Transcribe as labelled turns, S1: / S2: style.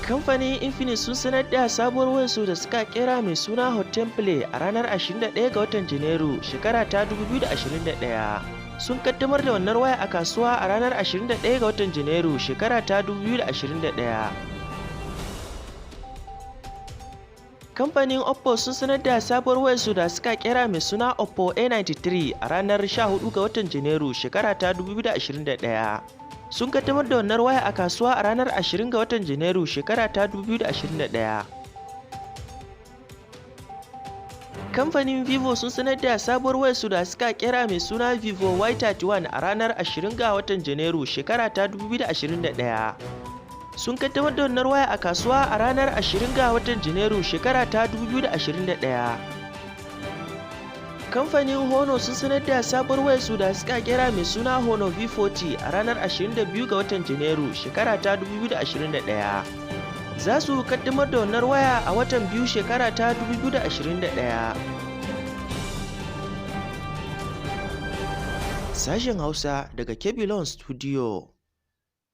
S1: Kamfanin Infinix sun sanar da sabuwar wayarsu da suka kera mai suna Hot Template a ranar 21 ga watan Janairu shekara ta 2021. Sun kaddamar da wannan waya a kasuwa a ranar 21 ga watan Janairu shekara ta 2021. Kamfanin Oppo sun sanar da sabuwar wayarsu da suka kera mai suna Oppo A93 a ranar 14 ga watan Janairu shekara ta 2021. Sun kaddamar da wannan waya a kasuwa a ranar 20 ga watan Janairu shekara ta 2021. Kamfanin Vivo sun sanar da sabuwar wayarsu da suka kera mai suna Vivo Y31 a ranar 20 ga watan Janairu shekara ta 2021. Sun kaddamar da wannan waya a kasuwa a ranar 20 ga watan Janairu shekara ta 2021. Kamfanin Honor sun sanar da sabuwar wayarsu da suka kera mai suna Honor V40 a ranar 22 ga watan Janairu shekara ta 2021. Za su kaddamar da wannan waya a watan biyu shekara ta 2021. Sashen Hausa daga Kebilon Studio.